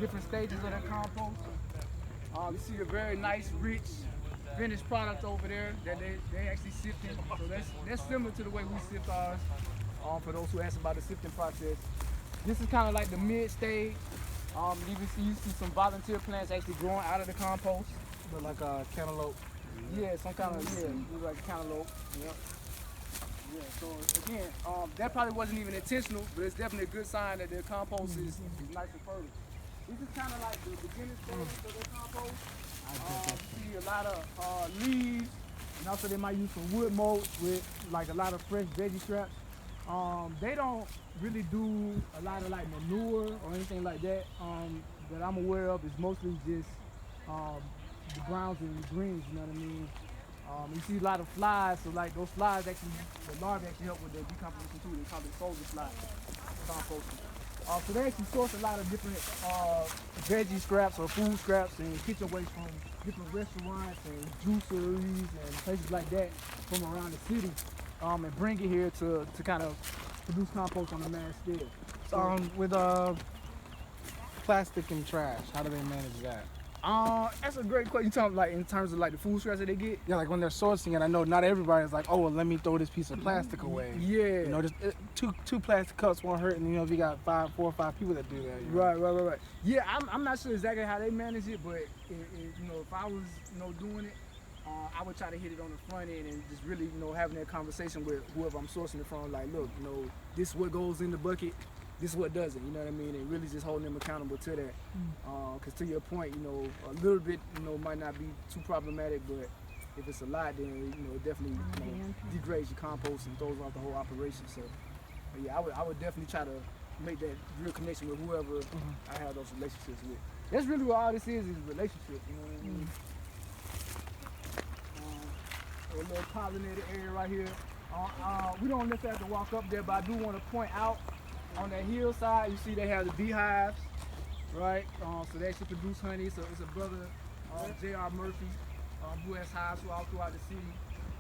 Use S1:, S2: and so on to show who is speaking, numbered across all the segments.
S1: different stages of that compost. You see a very nice, rich, finished product over there that they actually sifting. So that's similar to the way we sift ours. For those who ask about the sifting process, this is kind of like the mid stage. You see some volunteer plants actually growing out of the compost.
S2: But like a cantaloupe.
S1: Yeah, some kind of like cantaloupe. Yep. Yeah. So again, that probably wasn't even intentional, but it's definitely a good sign that their compost is nice and fertile. This is kind of like the beginning stage of their compost. You see a lot of leaves, and also they might use some wood mulch with like a lot of fresh veggie scraps. They don't really do a lot of like manure or anything like that that I'm aware of. It's mostly just the browns and the greens, you know what I mean? You see a lot of flies, so like those flies actually, the larvae actually help with the decomposition too. They call it soldier flies, composting. So they actually source a lot of different veggie scraps or food scraps and kitchen waste from different restaurants and juiceries and places like that from around the city, and bring it here to kind of produce compost on a mass scale.
S2: So, with plastic and trash, how do they manage that?
S1: That's a great question. You talking like in terms of like the food scraps that they get?
S2: Yeah, like when they're sourcing it, I know not everybody's like, oh, well, let me throw this piece of plastic away.
S1: Yeah.
S2: You know, just two plastic cups won't hurt, and you know, if you got 4 or 5 people that do that. You know?
S1: Right. Yeah, I'm not sure exactly how they manage it, but you know, if I was doing it, I would try to hit it on the front end and just really having that conversation with whoever I'm sourcing it from. Like, look, this is what goes in the bucket. This is what doesn't, you know what I mean? And really just holding them accountable to that. Because to your point, a little bit, might not be too problematic, but if it's a lot, then, it definitely degrades your compost and throws off the whole operation. So, yeah, I would definitely try to make that real connection with whoever I have those relationships with. That's really what all this is relationship, you know what I mean? A little pollinated area right here. We don't necessarily have to walk up there, but I do want to point out on that hillside, you see they have the beehives, right? So they actually produce honey. So it's a brother, J.R. Murphy, who has hives all throughout the city.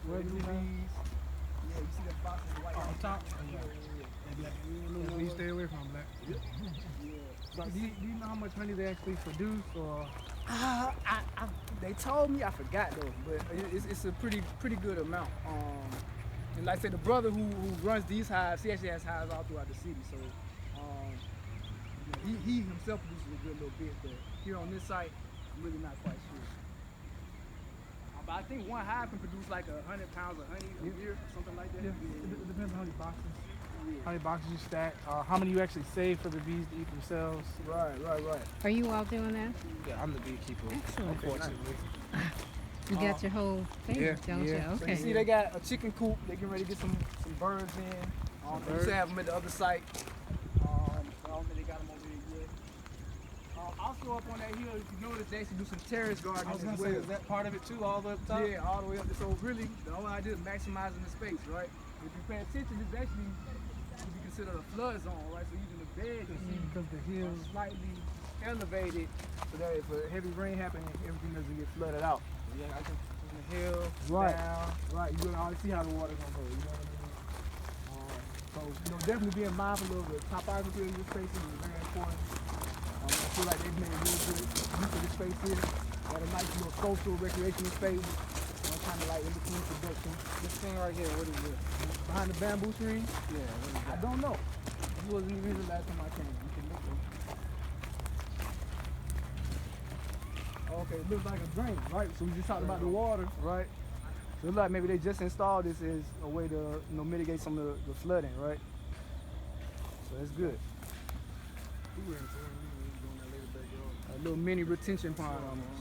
S1: Where the bees. Yeah, you see the boxes of white
S2: on top?
S1: Yeah.
S2: You stay away from black.
S1: Yeah.
S2: So do you know how much honey they actually produce, or?
S1: They told me, I forgot though, but it's a pretty good amount. And like I said, the brother who runs these hives, he actually has hives all throughout the city. So he himself produces a good little bit, but here on this site, I'm really not quite sure. But I think one hive can produce like 100 pounds of honey a year, or something like that.
S2: Yeah, it depends on how many boxes. How many boxes you stack, how many you actually save for the bees to eat themselves.
S1: Right.
S3: Are you all doing that?
S2: Yeah, I'm the beekeeper.
S3: Excellent.
S2: Unfortunately.
S3: You got your whole thing, don't you?
S1: So
S3: Okay.
S1: you see they got a chicken coop. They getting ready to get some birds in. They used to have them at the other site. I don't think they got them over here yet. Also up on that hill, if you notice, they actually do some terrace gardening.
S2: I was going to say, is that part of it too, all the way up top?
S1: Yeah, all the way up there. So really, the whole idea is maximizing the space, right? If you pay attention, it's actually would be considered a flood zone, right? So even the bed, you see,
S2: because the hills
S1: are slightly elevated, so that if a heavy rain happens, everything doesn't get flooded out.
S2: Yeah, I can from the hill down.
S1: Right. You can always see how the water's gonna go. You know what I mean? So definitely being mindful of the topography of your spaces is very important. I feel like they've made a really good use of this space here. Got a nice little social recreational space. Kind of like in between production.
S2: This thing right here, what is it?
S1: Behind the bamboo tree?
S2: Yeah, what is that?
S1: I don't know. It wasn't even here the last time I came. You can look them. Okay, it looks like a drain, right? So we just talked about the water, right? So it looks like maybe they just installed this as a way to mitigate some of the flooding, right? So that's good. A little mini retention pond almost.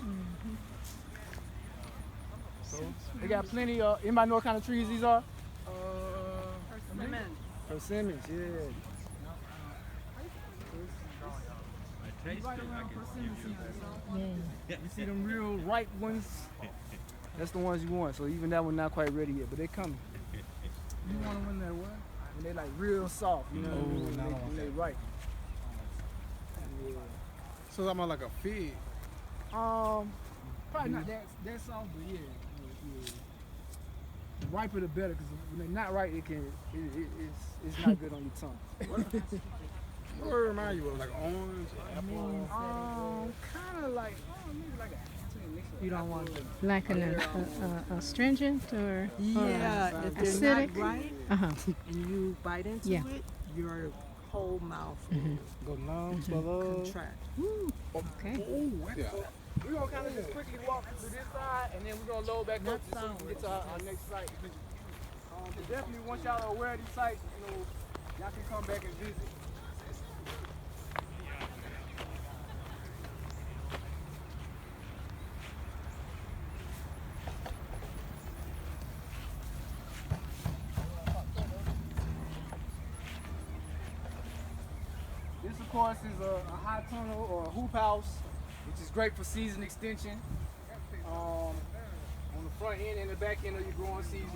S1: So they got plenty of, anybody know what kind of trees these are? Persimmons, yeah. Right around persimmon season, so you see them real ripe ones, that's the ones you want. So even that one not quite ready yet, but they coming.
S2: You want them when they're what?
S1: When they like real soft, you know what I mean? When they ripe. Yeah.
S2: So I'm on like a fig.
S1: Probably not that soft, but yeah. The riper the better, because when they're not ripe, it's not good on your tongue.
S4: What do it remind you of? Like orange, apple?
S1: Kind of like, maybe like a mix of
S2: You don't
S1: apple
S2: want
S1: and-
S3: Like an astringent or
S5: Yeah, if they're
S3: acidic?
S5: not right
S3: Uh-huh.
S5: and you bite into
S3: Yeah.
S5: it, your whole mouth will
S2: Go numb, swell up.
S5: contract.
S3: Okay.
S4: Yeah.
S1: We're gonna kind of just quickly walk to this side, and then we're gonna load back up
S5: That
S1: so we can get to our next site. But definitely, once y'all are aware of these sites, y'all can come back and visit. This, of course, is a high tunnel or a hoop house, which is great for season extension. On the front end and the back end of your growing season.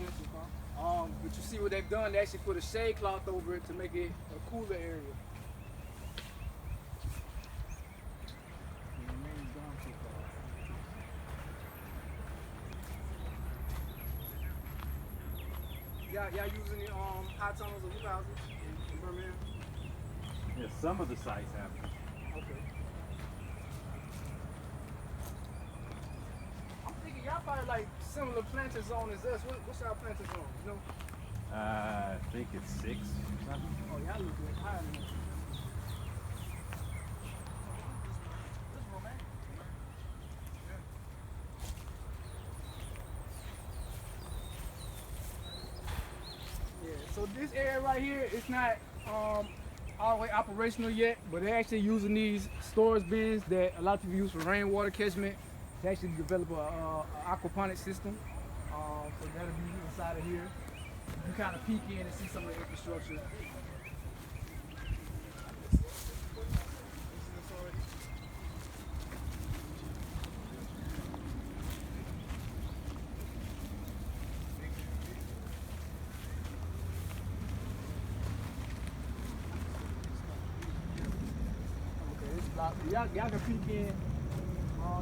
S1: But you see what they've done, they actually put a shade cloth over it to make it a cooler area. Y'all using the high tunnels or hoop houses in Birmingham?
S6: Yeah, some of the sites have them.
S1: Okay. I'm thinking y'all probably like similar planter zone as us. What's our planter zone? You know?
S6: I think it's 6 or something.
S1: Oh, y'all look good. Higher than us. Yeah, so this area right here, it's not all the way operational yet, but they're actually using these storage bins that a lot of people use for rainwater catchment to actually develop a aquaponic system. So that'll be inside of here. You kind of peek in and see some of the infrastructure. Okay, this block. Y'all can peek in.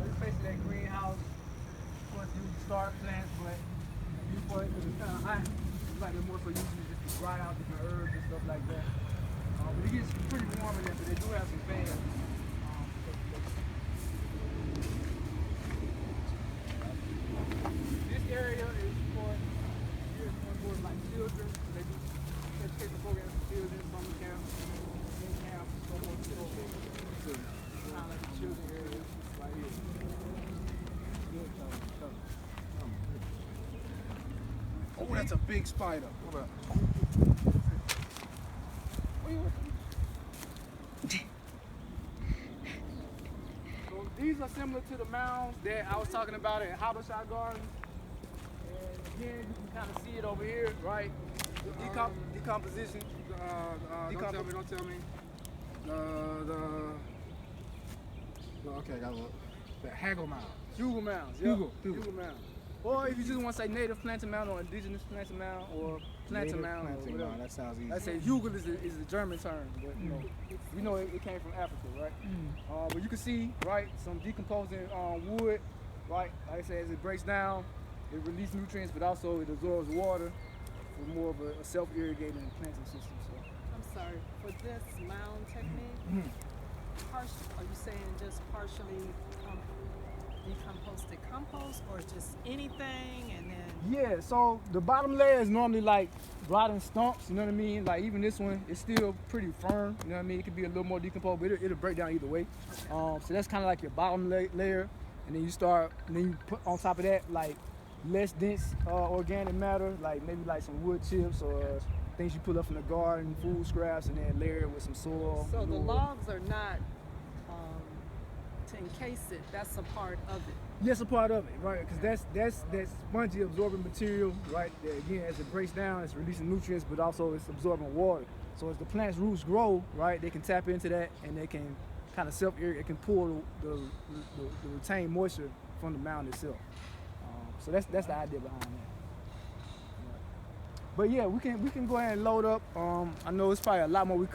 S1: This basically that greenhouse. Of course, you can start plants, but before it was kind of hot. It's like they're more so using it just to dry out different herbs and stuff like that. But it gets pretty warm in there, but they do have some fans. This area is for like children. They do education programs for children, summer camp, in camp, so on and so forth. Kind of like the children area right here.
S4: Oh, that's a big spider. Hold up.
S1: So these are similar to the mounds that I was talking about in Habesha Gardens. And again, you can kind of see it over here, right? Decomposition.
S4: Don't tell me. Okay, got a look. The haggle mound.
S1: Hugel mounds. Hugel mounds. Or if you just want to say native plantain mound or indigenous plantain mound or plantain mound or whatever.
S4: That sounds easy.
S1: I say hugel is the German term, but you know it came from Africa, right? But you can see, right, some decomposing wood, right? Like I said, as it breaks down, it releases nutrients, but also it absorbs water for more of a self-irrigating planting system. So.
S5: I'm sorry, for this mound technique, are you saying just partially decomposted compost or just anything and then?
S1: Yeah, so the bottom layer is normally like rotten stumps, you know what I mean? Like even this one, it's still pretty firm, you know what I mean? It could be a little more decomposed, but it'll break down either way. So that's kind of like your bottom layer, and then you put on top of that like less dense organic matter, like maybe like some wood chips or things you pull up from the garden, food scraps, and then layer it with some soil.
S5: So the
S1: manure.
S5: logs are not to encase it, that's a part of it.
S1: Yes, a part of it, right? Because that's spongy absorbing material, right? That again, as it breaks down, it's releasing nutrients, but also it's absorbing water. So as the plant's roots grow, right, they can tap into that and they can kind of self-irrigate. It can pull the retained moisture from the mound itself. So that's the idea behind that. But yeah, we can go ahead and load up. I know it's probably a lot more we could.